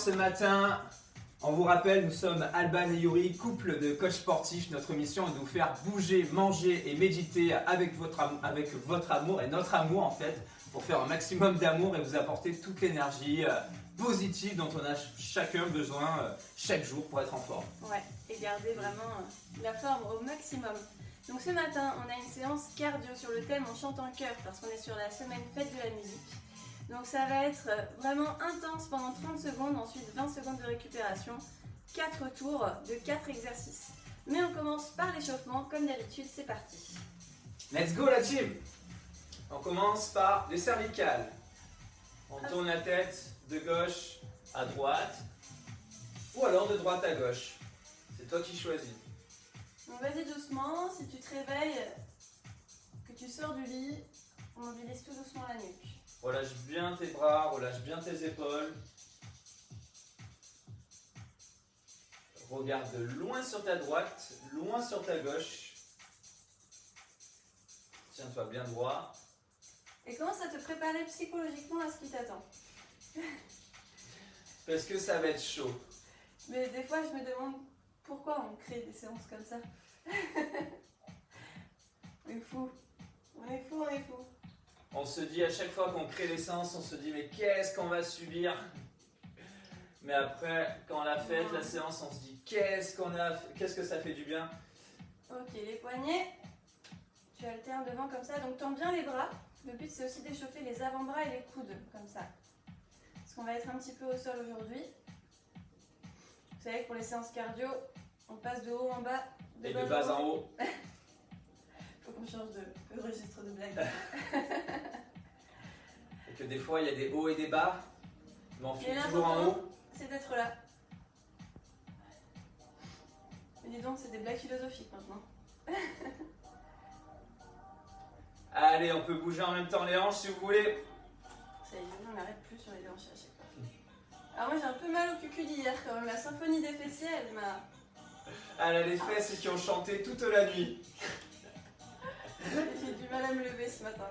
ce matin, on vous rappelle, nous sommes Alban et Yuri, couple de coachs sportifs. Notre mission est de vous faire bouger, manger et méditer avec votre amour et notre amour en fait, pour faire un maximum d'amour et vous apporter toute l'énergie positive dont on a chacun besoin chaque jour pour être en forme. Ouais, et garder vraiment la forme au maximum. Donc ce matin, on a une séance cardio sur le thème On chante en chœur parce qu'on est sur la semaine fête de la musique. Donc ça va être vraiment intense pendant 30 secondes, ensuite 20 secondes de récupération, 4 tours de 4 exercices. Mais on commence par l'échauffement, comme d'habitude, c'est parti. Let's go la team! On commence par les cervicales. On tourne la tête de gauche à droite ou alors de droite à gauche. C'est toi qui choisis. Donc vas-y doucement, si tu te réveilles, que tu sors du lit, on mobilise tout doucement la nuque. Relâche bien tes bras, relâche bien tes épaules. Regarde loin sur ta droite, loin sur ta gauche. Tiens-toi bien droit. Et commence à te préparer psychologiquement à ce qui t'attend. Parce que ça va être chaud. Mais des fois, je me demande pourquoi on crée des séances comme ça. On est fou. On est fou, on est fou. On se dit à chaque fois qu'on crée des séances, on se dit mais qu'est-ce qu'on va subir? Mais après, quand on l'a faite, la séance, on se dit qu'est-ce que ça fait du bien? Ok, les poignets. Tu alternes devant comme ça, donc tends bien les bras. Le but c'est aussi d'échauffer les avant-bras et les coudes, comme ça. Parce qu'on va être un petit peu au sol aujourd'hui. Vous savez que pour les séances cardio, on passe de haut en bas, Et de bas en haut. Faut qu'on change de registre de blague. Et que des fois, il y a des hauts et des bas. Mais on Et finit toujours en haut. C'est d'être là. Mais dis donc, c'est des blagues philosophiques maintenant. Allez, on peut bouger en même temps les hanches si vous voulez. Ça y est, on n'arrête plus sur les hanches à chaque fois. Alors moi j'ai un peu mal au cucu d'hier quand même. La symphonie des fessiers, elle m'a... Elle a les fesses qui ont chanté toute la nuit. J'ai du mal à me lever ce matin.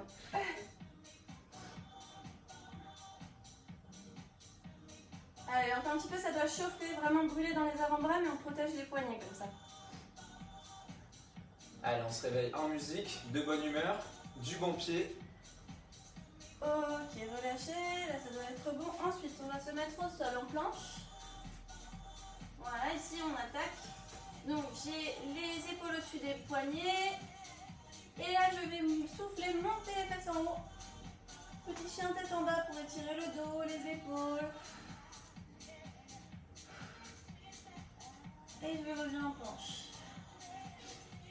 Allez, encore un petit peu, ça doit chauffer, vraiment brûler dans les avant-bras, mais on protège les poignets comme ça. Allez, on se réveille en musique, de bonne humeur, du bon pied. Ok, relâchez, là ça doit être bon. Ensuite, on va se mettre au sol en planche. Voilà, ici on attaque. Donc j'ai les épaules au-dessus des poignets. Et là je vais me souffler, monter les fesses en haut. Petit chien tête en bas pour étirer le dos, les épaules. Et je vais revenir en planche.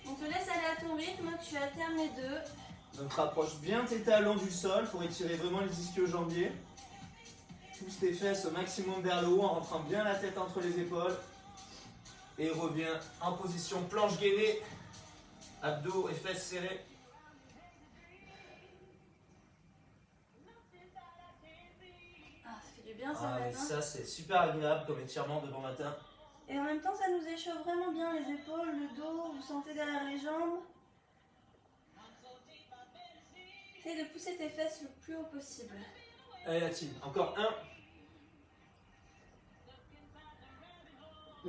On te laisse aller à ton rythme, tu alternes les deux. Donc rapproche bien tes talons du sol pour étirer vraiment les ischio-jambiers. Pousse tes fesses au maximum vers le haut en rentrant bien la tête entre les épaules. Et reviens en position planche gainée. Abdos et fesses serrés. Ah, ça fait du bien ça Ah, mais matin. ça c'est super agréable comme étirement de bon matin. Et en même temps, ça nous échauffe vraiment bien les épaules, le dos, vous sentez derrière les jambes. Essaye de pousser tes fesses le plus haut possible. Allez la team, encore un.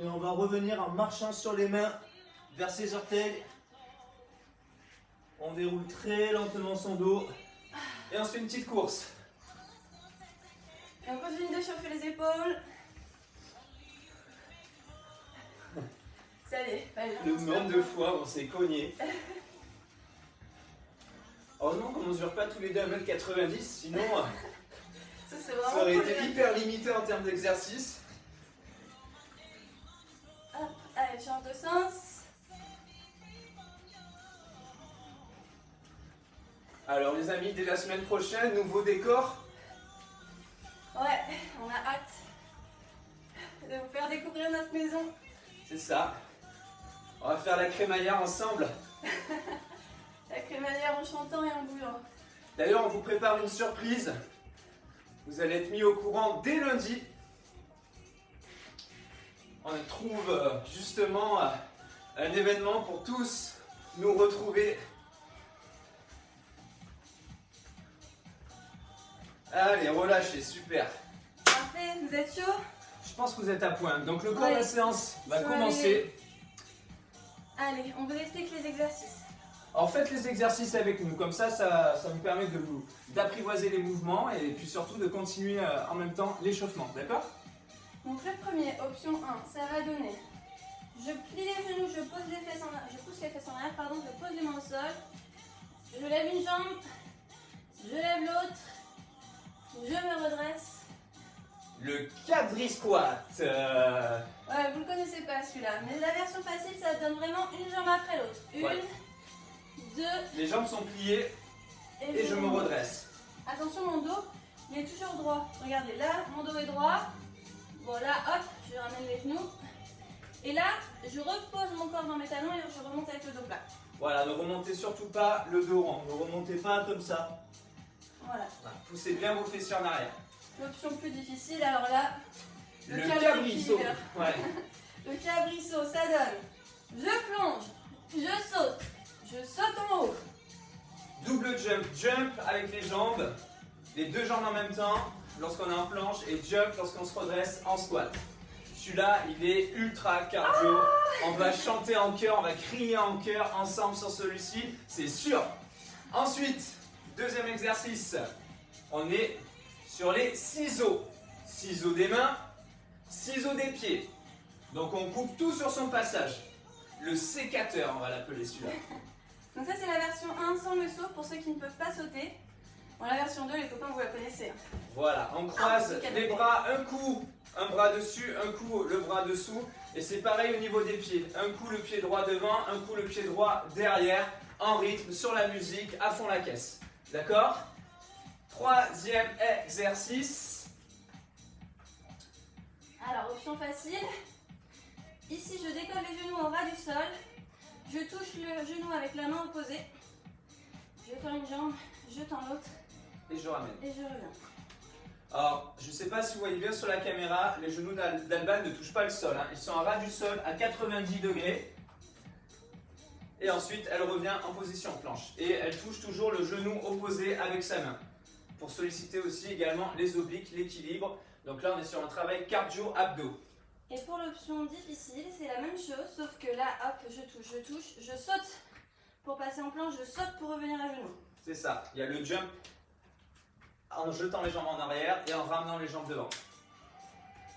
Et on va revenir en marchant sur les mains vers ses orteils. On déroule très lentement son dos. Et on se fait une petite course. Et on continue d'échauffer les épaules. Ça y est, allez, Le nombre de fois où on s'est cogné. Heureusement qu'on ne mesure pas tous les deux 1m90, sinon ça c'est vraiment ça aurait été problématique. hyper limité en termes d'exercice. Hop, allez, change de sens. Alors les amis, dès la semaine prochaine, nouveau décor. Ouais, on a hâte de vous faire découvrir notre maison. C'est ça. On va faire la crémaillère ensemble. La crémaillère en chantant et en bougeant. D'ailleurs, on vous prépare une surprise. Vous allez être mis au courant dès lundi. On trouve justement un événement pour tous nous retrouver. Allez, relâchez, super. Parfait, vous êtes chaud? Je pense que vous êtes à point. Donc le cours de la Ouais. séance va Ça va commencer. Allez, on vous explique les exercices. Alors faites les exercices avec nous, comme ça vous permet d'apprivoiser les mouvements et puis surtout de continuer en même temps l'échauffement, d'accord? Donc le premier, option 1, ça va donner. Je plie les genoux, je pose les fesses en arrière, je pousse les fesses en arrière, pardon, je pose les mains au sol. Je lève une jambe, je lève l'autre, je me redresse. Le quadri squat. Ouais, vous le connaissez pas celui-là, mais la version facile, ça donne vraiment une jambe après l'autre. Une, Ouais. deux, Les jambes sont pliées et je me redresse. Attention, mon dos, il est toujours droit. Regardez, là, mon dos est droit. Voilà, hop, je ramène les genoux. Et là, je repose mon corps dans mes talons et je remonte avec le dos plat. Voilà, ne remontez surtout pas le dos rond, ne remontez pas comme ça. Voilà. Voilà, poussez bien vos fessiers en arrière. L'option plus difficile, alors là, Le câble cabrissot. équilibre. Ouais. Le cabrissot, ça donne. Je plonge, je saute en haut. Double jump, jump avec les jambes, les deux jambes en même temps lorsqu'on est en planche et jump lorsqu'on se redresse en squat. Celui-là, il est ultra cardio. On va chanter en chœur, on va crier en chœur ensemble sur celui-ci, c'est sûr. Ensuite, deuxième exercice, on est sur les ciseaux. Ciseaux des mains, ciseaux des pieds. Donc on coupe tout sur son passage. Le sécateur, on va l'appeler celui-là. Donc ça, c'est la version 1 sans le saut pour ceux qui ne peuvent pas sauter. Bon, la version 2, les copains, vous la connaissez. Voilà, on croise les bras, un coup, un bras dessus, un coup le bras dessous. Et c'est pareil au niveau des pieds. Un coup le pied droit devant, un coup le pied droit derrière, en rythme, sur la musique, à fond la caisse. D'accord? Troisième exercice. Alors, option facile. Ici, je décolle les genoux au ras du sol. Je touche le genou avec la main opposée. Je tends une jambe, je tends l'autre Et je ramène. et je reviens. Alors, je ne sais pas si vous voyez bien sur la caméra, les genoux d'Alban ne touchent pas le sol. Hein. Ils sont à ras du sol à 90 degrés. Et ensuite, elle revient en position planche. Et elle touche toujours le genou opposé avec sa main. Pour solliciter aussi également les obliques, l'équilibre. Donc là, on est sur un travail cardio-abdos. Et pour l'option difficile, c'est la même chose, sauf que là, hop, je touche, je saute pour passer en planche, je saute pour revenir à genoux. C'est ça. Il y a le jump en jetant les jambes en arrière et en ramenant les jambes devant.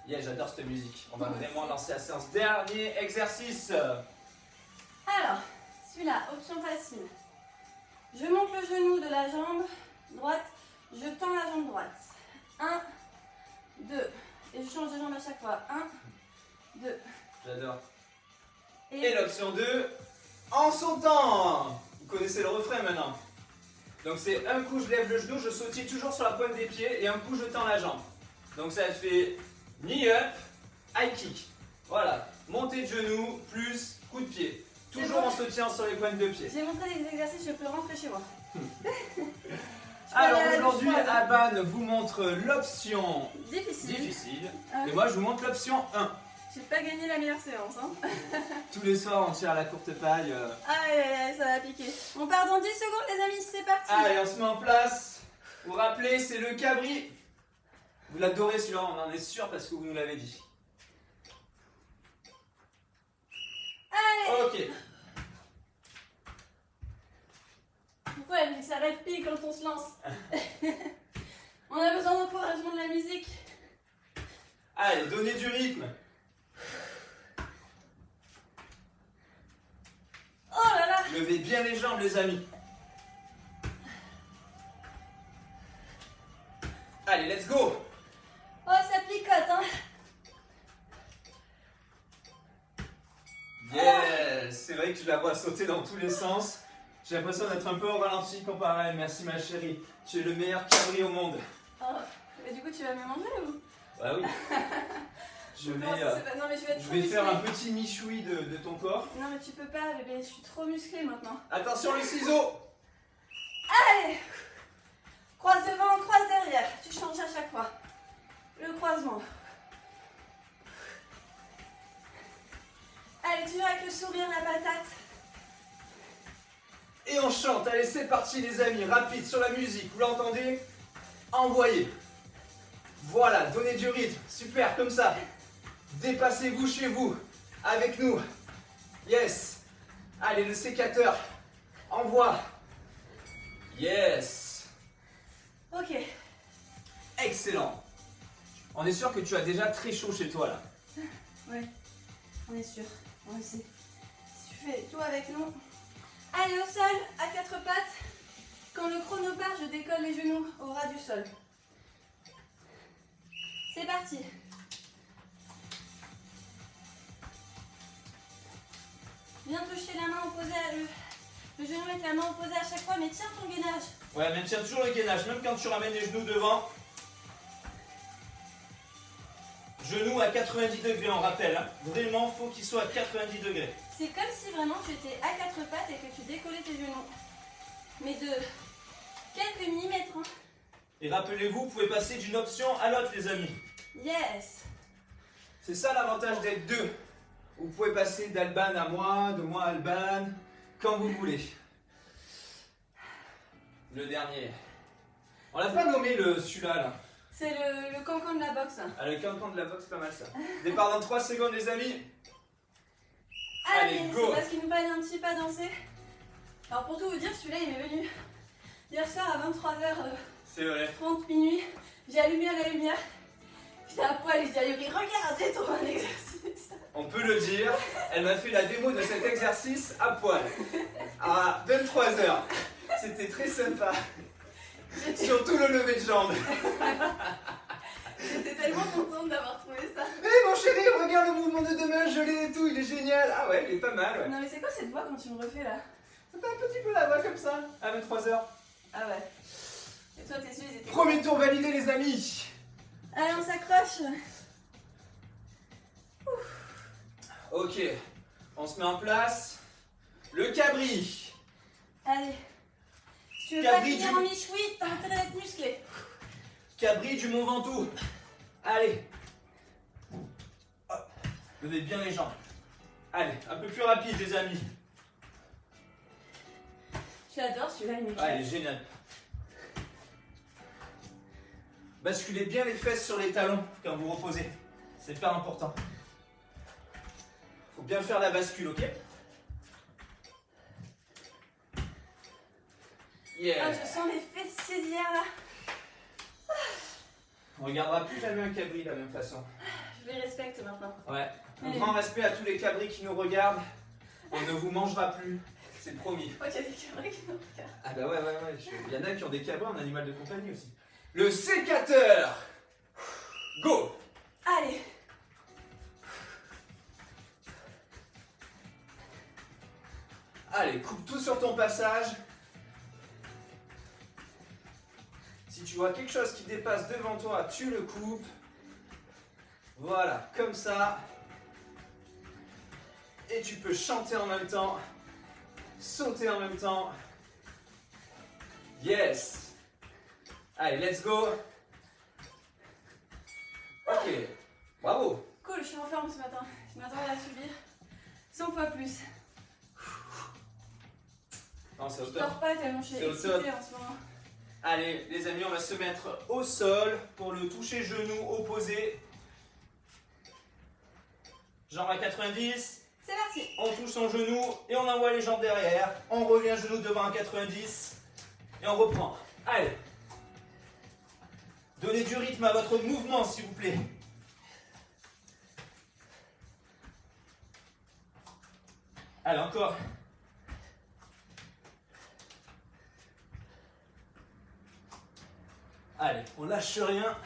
Yeah, j'adore cette musique. On va vraiment lancer la séance. Dernier exercice. Alors, celui-là, option facile. Je monte le genou de la jambe droite, je tends la jambe droite. 1, 2, et je change de jambe à chaque fois. 1, 2. J'adore. Et l'option 2, en sautant. Vous connaissez le refrain maintenant. Donc c'est un coup je lève le genou, je sautille toujours sur la pointe des pieds et un coup je tends la jambe. Donc ça fait knee up, high kick. Voilà, montée de genou plus coup de pied. Toujours en sautillant sur les pointes de pied. J'ai montré les exercices, je peux rentrer chez moi. Alors aller à la aujourd'hui, douche froide. Alban vous montre l'option Difficile. difficile Ah. et moi je vous montre l'option 1. J'ai pas gagné la meilleure séance. Hein. Tous les soirs on tire la courte paille. Aïe aïe aïe, ça va piquer. On part dans 10 secondes, les amis, c'est parti. Allez, on se met en place. Vous vous rappelez, c'est le cabri. Vous l'adorez celui-là, on en est sûr parce que vous nous l'avez dit. Allez. Ok. Pourquoi la musique s'arrête pile quand on se lance? On a besoin d'encouragement de la musique. Allez, donnez du rythme. Oh là là. Levez bien les jambes, les amis. Allez, let's go. Oh, ça picote, hein. Yes. C'est vrai que je la vois sauter dans tous les sens. J'ai l'impression d'être un peu au ralenti comparé à elle. Merci ma chérie. Tu es le meilleur cabri au monde. Oh. Mais du coup, tu vas me manger ou? Bah oui. Je vais, Non, ça, c'est pas- non, mais je vais être je trop vais faire un musclée. petit michoui de ton corps. Non, mais tu peux pas, bébé, je suis trop musclée maintenant. Attention les ciseaux. Allez. Croise devant, croise derrière. Tu changes à chaque fois. Le croisement. Allez, toujours avec le sourire, la patate. Et on chante. Allez, c'est parti les amis. Rapide sur la musique. Vous l'entendez? Envoyez. Voilà, donnez du rythme. Super, comme ça. Dépassez-vous chez vous. Avec nous. Yes. Allez, le sécateur. Envoie. Yes. Ok. Excellent. On est sûr que tu as déjà très chaud chez toi là. Ouais, on est sûr. On le sait. Si tu fais tout avec nous. Allez, au sol, à quatre pattes. Quand le chrono part, je décolle les genoux au ras du sol. C'est parti. Viens toucher la main opposée à le genou avec la main opposée à chaque fois, mais tiens ton gainage. Ouais, maintiens toujours le gainage, même quand tu ramènes les genoux devant. Genoux à 90 degrés, on rappelle. Hein. Vraiment, faut qu'il soit à 90 degrés. C'est comme si vraiment tu étais à quatre pattes et que tu décollais tes genoux. Mais de quelques millimètres. Hein. Et rappelez-vous, vous pouvez passer d'une option à l'autre, les amis. Yes. C'est ça l'avantage d'être deux. Vous pouvez passer d'Alban à moi, de moi à Alban, quand vous voulez. Le dernier. On l'a pas nommé celui-là là. C'est le cancan de la boxe. Ah, le cancan de la boxe, pas mal ça. Départ dans 3 secondes, les amis. Allez, go. c'est parce qu'il nous fallait un petit pas danser. Alors pour tout vous dire, celui-là il m'est venu hier soir à 23h30 C'est vrai. minuit. J'ai allumé la lumière. J'étais à poil et je dis à Yuri, regarde, j'ai trouvé un exercice. On peut le dire, elle m'a fait la démo de cet exercice à poil. À 23h. C'était très sympa. Surtout le lever de jambes. J'étais tellement contente d'avoir trouvé ça. Hé mon chéri, regarde le mouvement de deux mains gelé et tout, il est génial. Ah ouais, il est pas mal, ouais. Non mais c'est quoi cette voix quand tu me refais là? C'est un petit peu la voix comme ça, à 23h. Ah ouais. Et toi tes yeux ils étaient... Premier tour validé, les amis. Allez, on s'accroche. Ok, on se met en place. Le cabri. Allez. Si tu veux Cabri pas finir du- en michoui, t'as intérêt d'être musclé. Cabri du Mont Ventoux. Allez. Hop. Levez bien les jambes. Allez, un peu plus rapide, les amis. J'adore celui-là, il Ah, il est m'éclate. génial. Basculez bien les fesses sur les talons quand vous reposez. C'est pas important. Faut bien faire la bascule, ok? Yeah. Ah, je sens mes fessiers d'hier là. On regardera plus jamais un cabri de la même façon. Je les respecte maintenant. Ouais. Un Allez. grand respect à tous les cabris qui nous regardent. On ne vous mangera plus. C'est promis. Oh, il y a des cabrés qui nous regardent. Ah bah ouais. Il y en a qui ont des cabris en animal de compagnie aussi. Le sécateur. Go. Allez. Allez, coupe tout sur ton passage. Si tu vois quelque chose qui dépasse devant toi, tu le coupes. Voilà, comme ça. Et tu peux chanter en même temps, sauter en même temps. Yes. Allez, let's go. Ok, bravo. Cool, je suis en forme ce matin. Je m'attendais à subir 100 fois plus. Non, c'est au Je top. dors pas tellement je suis C'est au excitée top. en ce moment. Allez, les amis, on va se mettre au sol pour le toucher genou opposé. Jambe à 90. C'est parti. On touche son genou et on envoie les jambes derrière. On revient genou devant à 90 et on reprend. Allez. Donnez du rythme à votre mouvement, s'il vous plaît. Allez, encore. Allez, on lâche rien.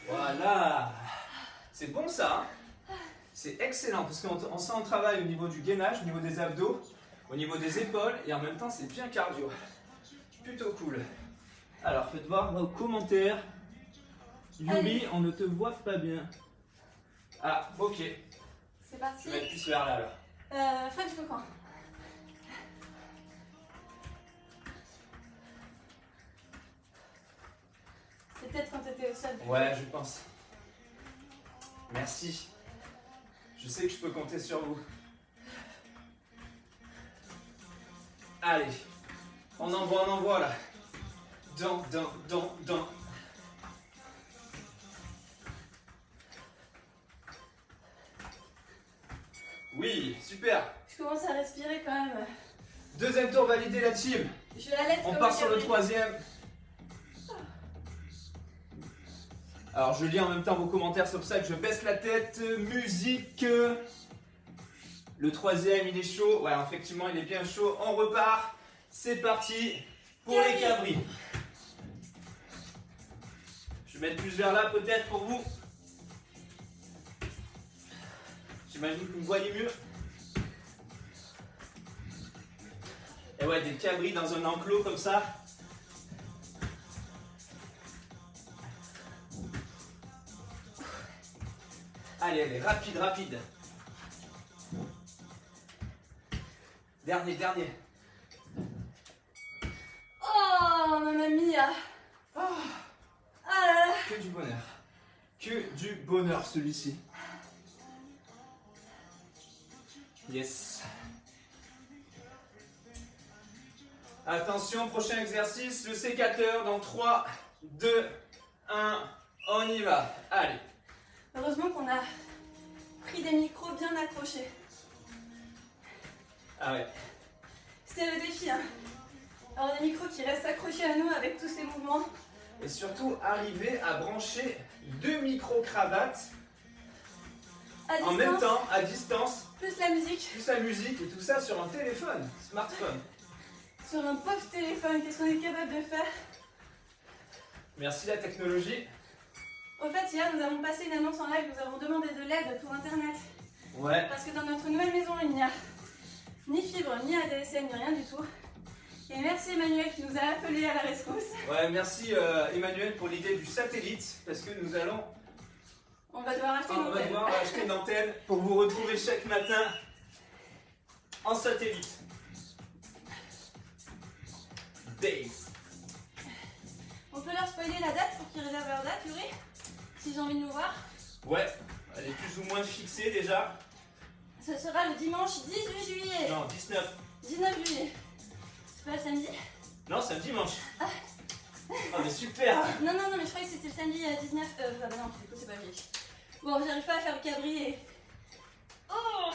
Voilà. C'est bon ça. Hein. C'est excellent parce qu'on sent un travail au niveau du gainage, au niveau des abdos, au niveau des épaules et en même temps c'est bien cardio. Plutôt cool. Alors faites voir vos commentaires. Yuri, Allez. on ne te voit pas bien. Ah, ok. C'est parti. Je vais être plus vers là alors. French coquin. C'est peut-être quand t'étais au sol. Ouais, je pense. Merci. Je sais que je peux compter sur vous. Allez, on envoie là. Dans. Oui, super. Je commence à respirer quand même. Deuxième tour validé la team. Je la laisse On comme part sur le cabri. troisième. Alors je lis en même temps vos commentaires, c'est pour ça que je baisse la tête. Musique. Le troisième, il est chaud. Ouais, effectivement, il est bien chaud. On repart. C'est parti pour les cabris. Je vais mettre plus vers là peut-être pour vous. J'imagine que vous me voyez mieux. Et ouais, des cabris dans un enclos comme ça. Allez, rapide. Dernier. Oh, mamma mia. Ah là là. Que du bonheur. Que du bonheur celui-ci. Yes. Attention, prochain exercice, le sécateur dans 3, 2, 1, on y va. Allez. Heureusement qu'on a pris des micros bien accrochés. Ah ouais. C'était le défi, hein. Alors des micros qui restent accrochés à nous avec tous ces mouvements. Et surtout, arriver à brancher 2 micro-cravates À distance, en même temps, à distance, plus la musique. plus la musique et tout ça sur un téléphone, smartphone. Sur un pauvre téléphone, qu'est-ce qu'on est capable de faire? Merci la technologie. Au fait, hier, nous avons passé une annonce en live, nous avons demandé de l'aide pour Internet. Ouais. Parce que dans notre nouvelle maison, il n'y a ni fibre, ni ADSL, ni rien du tout. Et merci Emmanuel qui nous a appelés à la rescousse. Ouais, merci Emmanuel pour l'idée du satellite, parce que nous allons On va devoir acheter on une va antenne. devoir acheter une antenne pour vous retrouver chaque matin en satellite. Days. On peut leur spoiler la date pour qu'ils réservent leur date, Yuri? S'ils ont envie de nous voir. Ouais, elle est plus ou moins fixée déjà. Ce sera le dimanche 18 juillet. Non, 19. 19 juillet. C'est pas le samedi? Non, c'est un dimanche. Oh mais super. Non, mais je croyais que c'était le samedi 19. Ah bah non, du coup c'est pas juillet. Bon, j'arrive pas à faire le cabrier. Oh!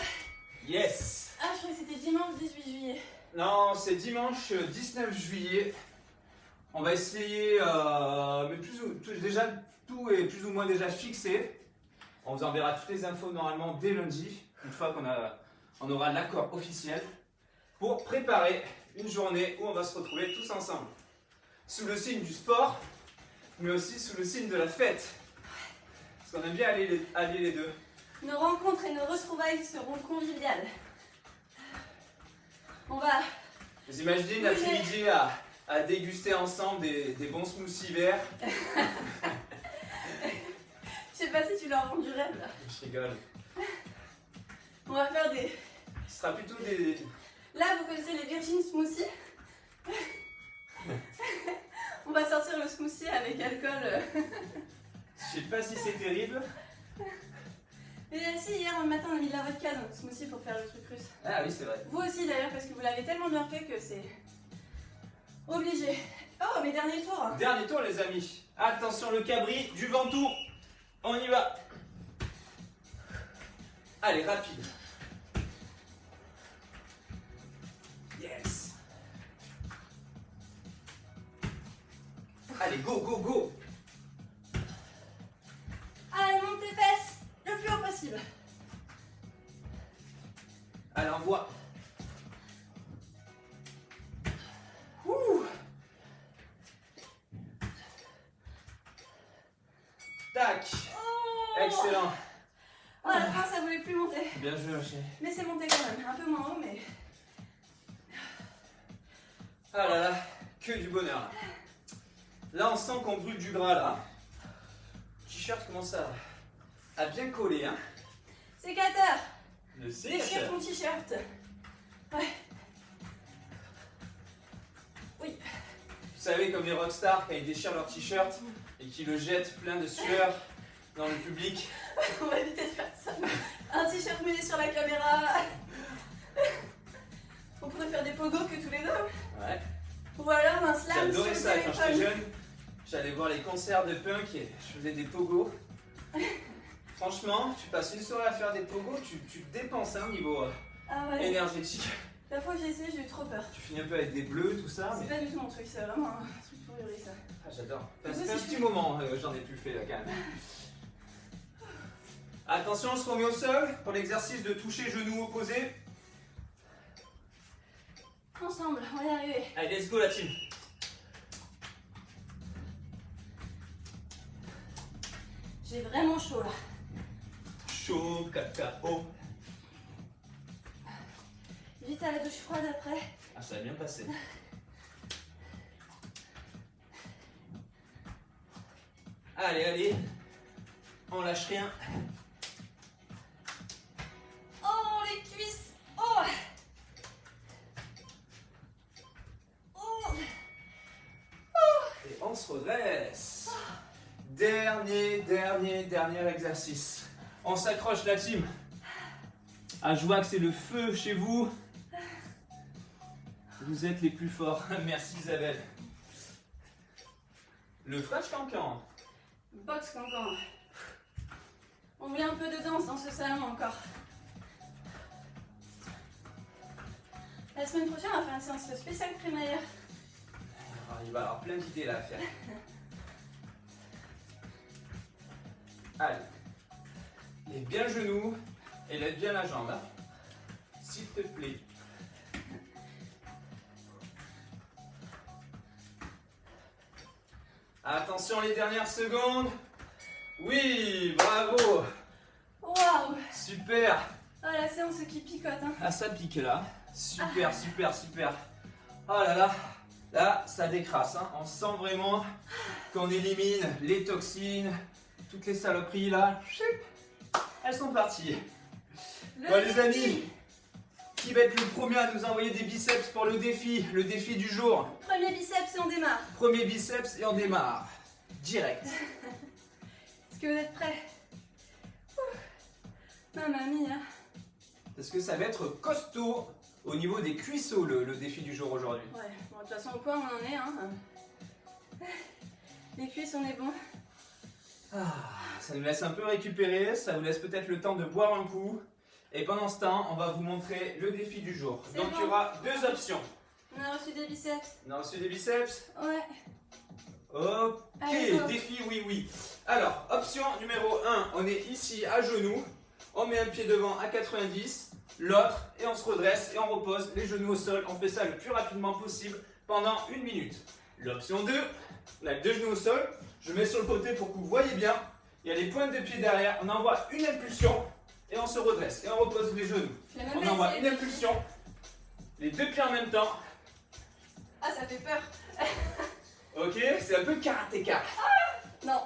Yes. Ah, je croyais que c'était dimanche 18 juillet. Non, c'est dimanche 19 juillet. On va essayer, mais déjà tout est plus ou moins déjà fixé. On vous enverra toutes les infos normalement dès lundi, une fois on aura l'accord officiel, pour préparer une journée où on va se retrouver tous ensemble. Sous le signe du sport, mais aussi sous le signe de la fête. Parce qu'on aime bien allier les deux. Nos rencontres et nos retrouvailles seront conviviales. On va... Vous imaginez l'après-midi à déguster ensemble des bons smoothies verts. Je sais pas si tu leur vends du rêve là. Je rigole. On va faire des... Ce sera plutôt des... Là, vous connaissez les Virgin Smoothies. On va sortir le smoothie avec alcool. Je sais pas si c'est terrible. Mais si, hier matin, on a mis de la vodka dans le smoothie pour faire le truc russe. Ah oui, c'est vrai. Vous aussi d'ailleurs, parce que vous l'avez tellement bien fait que c'est obligé. Oh, mes derniers tours. Dernier tour les amis. Attention le cabri du Ventoux. On y va. Allez, rapide. Yes. Allez, go, go, go. Allez, monte tes fesses le plus haut possible. Allez, envoie. Ouh. Tac. Oh, Excellent. oh, à la fin, ça voulait plus monter. Bien joué, chérie. Mais c'est monté quand même. Un peu moins haut, mais... Ah là là, que du bonheur là. Là, on sent qu'on brûle du gras là. Le t-shirt commence à bien coller, hein. Sécateur. Le Déchire sécateur. ton t-shirt. Ouais. Oui. Vous savez, comme les rockstars, quand ils déchirent leur t-shirt et qu'ils le jettent plein de sueur dans le public. On va éviter de faire ça. Un t-shirt mouillé sur la caméra. On pourrait faire des pogos que tous les deux. Ouais. Ou alors un slam sur J'adorais le ça quand j'étais téléphone. jeune. J'allais voir les concerts de punk et je faisais des pogos. Franchement, tu passes une soirée à faire des pogos, tu te dépenses au niveau Ah ouais. énergétique. La fois que j'ai essayé, j'ai eu trop peur. Tu finis un peu avec des bleus, tout ça. C'est Mais... pas du tout mon truc, c'est vraiment un truc pour hurler ça. Ah, j'adore. Mais Ça moi, fait un si petit je- moment, j'en ai plus fait là quand même. Attention, on se remet au sol pour l'exercice de toucher genou opposé. Ensemble, on va y arriver. Allez, let's go la team. J'ai vraiment chaud là. Chaud, cacao. Vite à la douche froide après. Ah, ça va bien passer. Allez, allez. On lâche rien. Oh les cuisses. Oh. Oh. Et on se redresse. Dernier exercice. On s'accroche la team. Ah, je vois que c'est le feu chez vous. Vous êtes les plus forts. Merci Isabelle. Le French Cancan. Box cancan. On voulait un peu de danse dans ce salon encore. La semaine prochaine, on va faire une séance spéciale crémaillère. Ah, il va y avoir plein d'idées là à faire. Allez. Lève bien le genou et lève bien la jambe. Hein. S'il te plaît. Attention les dernières secondes. Oui, bravo. Waouh. Super. Oh la séance qui picote hein. Ah, ça pique là. Super, super, super. Oh là là. Là, ça décrasse. Hein. On sent vraiment qu'on élimine les toxines, toutes les saloperies là. Chip. Elles sont parties. Bon les amis, qui va être le premier à nous envoyer des biceps pour le défi du jour? Premier biceps et on démarre. Premier biceps et on démarre. Direct. Est-ce que vous êtes prêts? Mamma mia. Parce que ça va être costaud au niveau des cuisseaux le défi du jour aujourd'hui. Ouais, bon, de toute façon, au point où on en est, hein. Les cuisses, on est bon. Ah, ça nous laisse un peu récupérer, ça vous laisse peut-être le temps de boire un coup. Et pendant ce temps, on va vous montrer le défi du jour. C'est Donc bon. il y aura deux options. On a reçu des biceps. On a reçu des biceps. Ouais. Ok, Allez, go. défi oui. Alors, option numéro 1, on est ici à genoux. On met un pied devant à 90, l'autre, et on se redresse et on repose les genoux au sol. On fait ça le plus rapidement possible pendant 1 minute. L'option 2, on a deux genoux au sol. Je mets sur le côté pour que vous voyez bien. Il y a les pointes de pied derrière. On envoie une impulsion et on se redresse. Et on repose les genoux. Je l'ai même On pas envoie essayé. une impulsion. Les deux pieds en même temps. Ah, ça fait peur. Ok, c'est un peu karatéka. Non.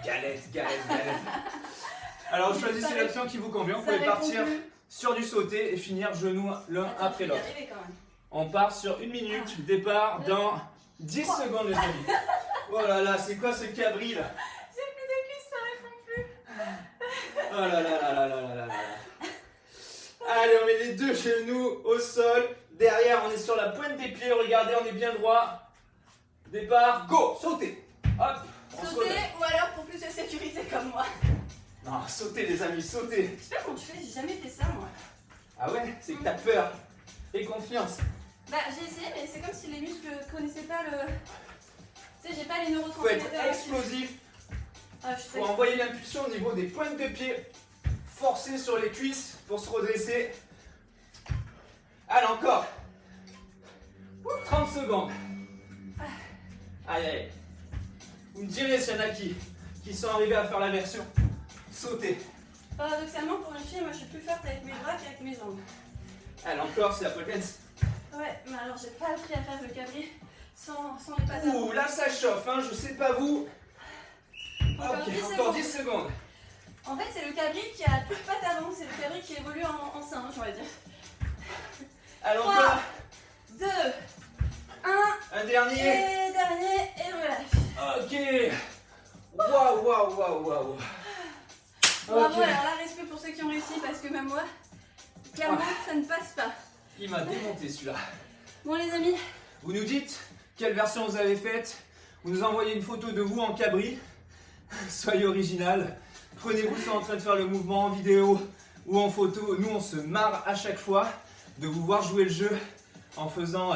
Galette. Alors choisissez l'option qui vous convient. Vous Ça pouvez répond partir plus. sur du sauté et finir genoux l'un Attends, après je vais y l'autre. arriver quand même. On part sur 1 minute, départ dans 10 secondes les amis. Oh là là, c'est quoi ce cabri là? J'ai plus de cuisses, ça répond plus. Oh là là là là là là là là. Allez, on met les deux genoux au sol. Derrière, on est sur la pointe des pieds. Regardez, on est bien droit. Départ, go, sautez. Hop, on se Sauter relève. ou alors pour plus de sécurité comme moi. Non, sautez les amis, sautez. Je sais pas comment tu fais, j'ai jamais fait ça moi. Ah ouais, c'est que t'as peur. Et confiance. Bah j'ai essayé mais c'est comme si les muscles connaissaient pas le... Tu sais j'ai pas les Faut neurotransmetteurs. être explosif. Ah je sais. Faut envoyer l'impulsion au niveau des pointes de pied. Forcer sur les cuisses pour se redresser. Allez, encore. 30 secondes. Aïe, aïe. Vous me direz s'il y en a qui sont arrivés à faire la version. Sauter. Paradoxalement pour une fille, moi je suis plus forte avec mes bras qu'avec mes jambes. Allez, encore, c'est la potence. Ouais, mais alors j'ai pas appris à faire le cabri sans les patates. Ouh, là ça chauffe, hein, je sais pas vous. Encore Ok, 10 encore secondes. 10 secondes. En fait, c'est le cabri qui a plus de pattes avant, c'est le cabri qui évolue en singe, on va dire. Allez, 3, encore. 2, 1, Un dernier. et dernier, et relâche. Ok. Waouh. Bravo, Ok. alors là, respect pour ceux qui ont réussi, parce que même moi, clairement, ça ne passe pas. Il m'a démonté celui-là. Bon les amis, Vous nous dites quelle version vous avez faite. Vous nous envoyez une photo de vous en cabri. Soyez original. Prenez-vous soit en train de faire le mouvement en vidéo ou en photo. Nous, on se marre à chaque fois de vous voir jouer le jeu en faisant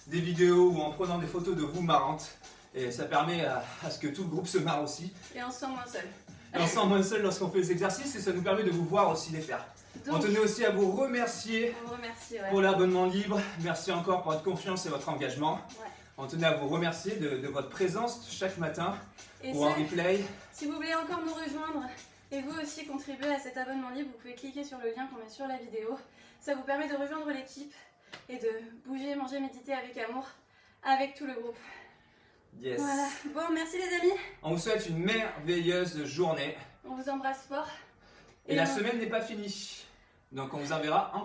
des vidéos ou en prenant des photos de vous marrantes. Et ça permet à ce que tout le groupe se marre aussi. Et on se sent moins seul. Et on se sent moins seul lorsqu'on fait les exercices et ça nous permet de vous voir aussi les faire. Donc, on tenait aussi à vous remercier on vous remercie. Ouais. pour l'abonnement libre. Merci encore pour votre confiance et votre engagement. Ouais. On tenait à vous remercier de votre présence chaque matin Et ou en ça, replay. si vous voulez encore nous rejoindre et vous aussi contribuer à cet abonnement libre, vous pouvez cliquer sur le lien qu'on met sur la vidéo. Ça vous permet de rejoindre l'équipe et de bouger, manger, méditer avec amour avec tout le groupe. Yes. Voilà. Bon, merci les amis. On vous souhaite une merveilleuse journée. On vous embrasse fort. Et la semaine n'est pas finie. Donc on vous enverra en